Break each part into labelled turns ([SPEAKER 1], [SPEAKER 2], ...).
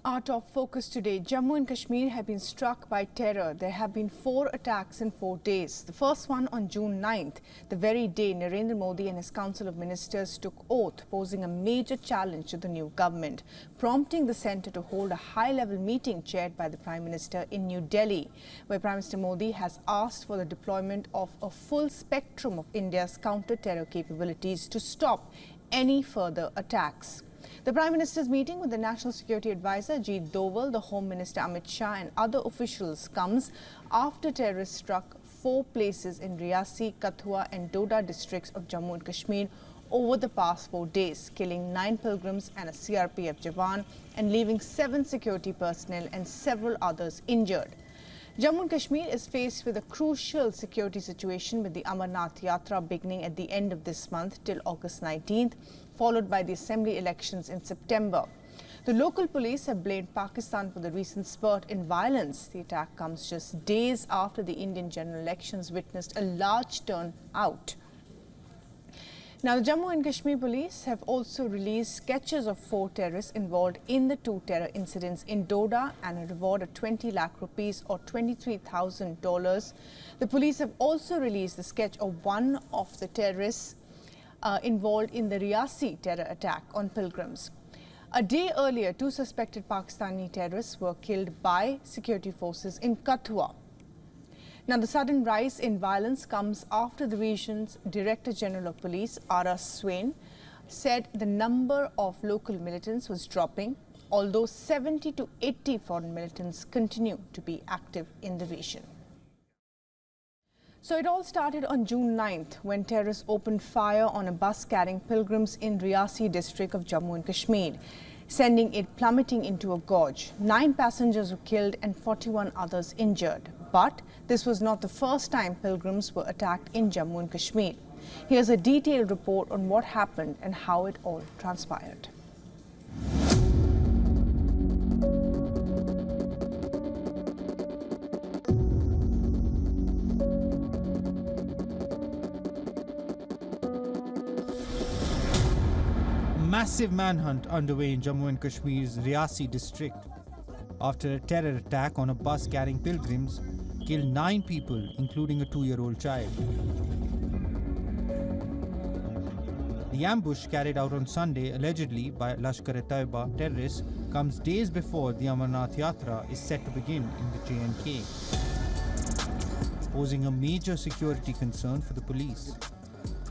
[SPEAKER 1] Our top focus today, Jammu and Kashmir have been struck by terror. There have been 4 attacks in 4 days. The first one on June 9th, the very day Narendra Modi and his Council of Ministers took oath, posing a major challenge to the new government, prompting the centre to hold a high-level meeting chaired by the Prime Minister in New Delhi, where Prime Minister Modi has asked for the deployment of a full spectrum of India's counter-terror capabilities to stop any further attacks. The Prime Minister's meeting with the National Security Advisor Ajit Doval, the Home Minister Amit Shah and other officials comes after terrorists struck 4 places in Riyasi, Kathua and Doda districts of Jammu and Kashmir over the past 4 days, killing 9 pilgrims and a CRPF Jawan and leaving 7 security personnel and several others injured. Jammu and Kashmir is faced with a crucial security situation with the Amarnath Yatra beginning at the end of this month till August 19th, followed by the assembly elections in September. The local police have blamed Pakistan for the recent spurt in violence. The attack comes just days after the Indian general elections witnessed a large turnout. Now, the Jammu and Kashmir police have also released sketches of 4 terrorists involved in the 2 terror incidents in Doda and a reward of 20 lakh rupees or $23,000. The police have also released the sketch of one of the terrorists involved in the Riyasi terror attack on pilgrims. A day earlier, 2 suspected Pakistani terrorists were killed by security forces in Kathua. Now, the sudden rise in violence comes after the region's Director General of Police, R.R. Swain, said the number of local militants was dropping, although 70 to 80 foreign militants continue to be active in the region. So it all started on June 9th when terrorists opened fire on a bus carrying pilgrims in Riyasi district of Jammu and Kashmir, sending it plummeting into a gorge. 9 passengers were killed and 41 others injured. But this was not the first time pilgrims were attacked in Jammu and Kashmir. Here's a detailed report on what happened and how it all transpired.
[SPEAKER 2] Massive manhunt underway in Jammu and Kashmir's Riyasi district after a terror attack on a bus carrying pilgrims killed 9 people, including a 2-year-old child. The ambush carried out on Sunday, allegedly by Lashkar-e-Taiba terrorists, comes days before the Amarnath Yatra is set to begin in the J&K, posing a major security concern for the police.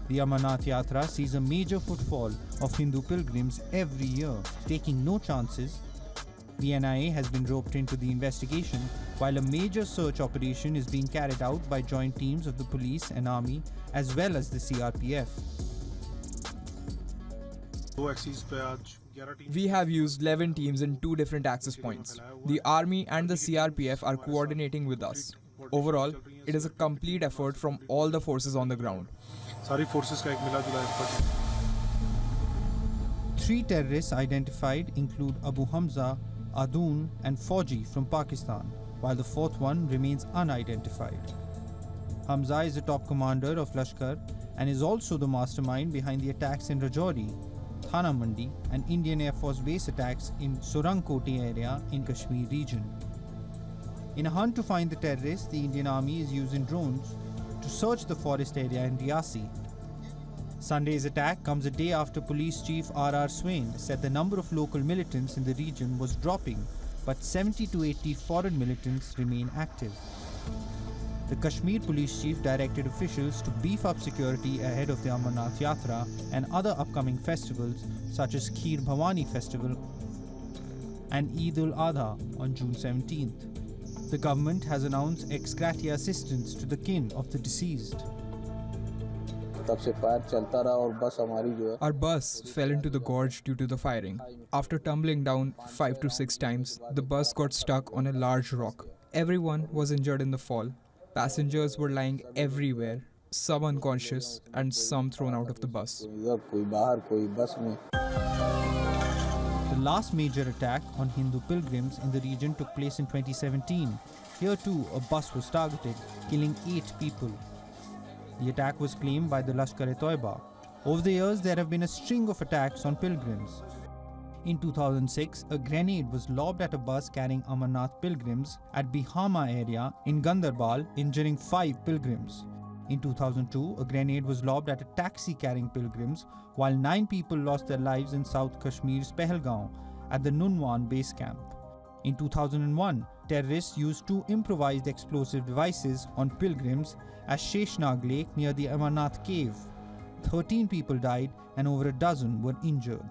[SPEAKER 2] The Amarnath Yatra sees a major footfall of Hindu pilgrims every year, taking no chances. The NIA has been roped into the investigation, while a major search operation is being carried out by joint teams of the police and army, as well as the CRPF.
[SPEAKER 3] We have used 11 teams in 2 different access points. The army and the CRPF are coordinating with us. Overall, it is a complete effort from all the forces on the ground.
[SPEAKER 2] 3 terrorists identified include Abu Hamza, Adoon and Fauji from Pakistan, while the 4th one remains unidentified. Hamza is the top commander of Lashkar and is also the mastermind behind the attacks in Rajouri, Thana Mandi and Indian Air Force base attacks in Surangkoti area in Kashmir region. In a hunt to find the terrorists, the Indian Army is using drones to search the forest area in Riyasi. Sunday's attack comes a day after Police Chief R.R. Swain said the number of local militants in the region was dropping, but 70 to 80 foreign militants remain active. The Kashmir Police Chief directed officials to beef up security ahead of the Amarnath Yatra and other upcoming festivals such as Kheer Bhavani Festival and Eid ul-Adha on June 17th. The government has announced ex gratia assistance to the kin of the deceased.
[SPEAKER 3] Our bus fell into the gorge due to the firing. After tumbling down 5 to 6 times, the bus got stuck on a large rock. Everyone was injured in the fall. Passengers were lying everywhere, some unconscious and some thrown out of the bus.
[SPEAKER 2] The last major attack on Hindu pilgrims in the region took place in 2017. Here too, a bus was targeted, killing 8 people. The attack was claimed by the Lashkar-e-Taiba. Over the years, there have been a string of attacks on pilgrims. In 2006, a grenade was lobbed at a bus carrying Amarnath pilgrims at Bihama area in Gandarbal, injuring 5 pilgrims. In 2002, a grenade was lobbed at a taxi carrying pilgrims, while 9 people lost their lives in South Kashmir's Pahalgaon at the Nunwan base camp. In 2001, terrorists used 2 improvised explosive devices on pilgrims at Sheshnag Lake near the Amarnath cave. 13 people died and over a dozen were injured.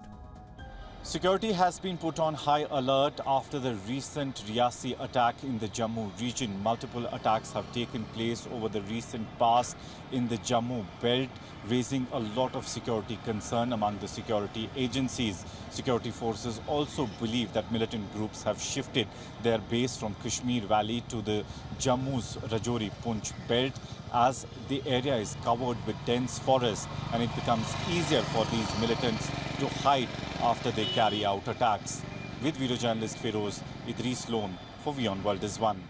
[SPEAKER 4] Security has been put on high alert after the recent Riyasi attack in the Jammu region. Multiple attacks have taken place over the recent past in the Jammu belt, raising a lot of security concern among the security agencies. Security forces also believe that militant groups have shifted their base from Kashmir Valley to the Jammu's Rajouri-Punch belt, as the area is covered with dense forest and it becomes easier for these militants to hide after they carry out attacks. With video journalist Feroz Idris Lone for WION World is One.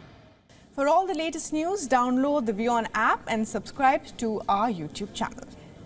[SPEAKER 1] For all the latest news, download the WION app and subscribe to our YouTube channel.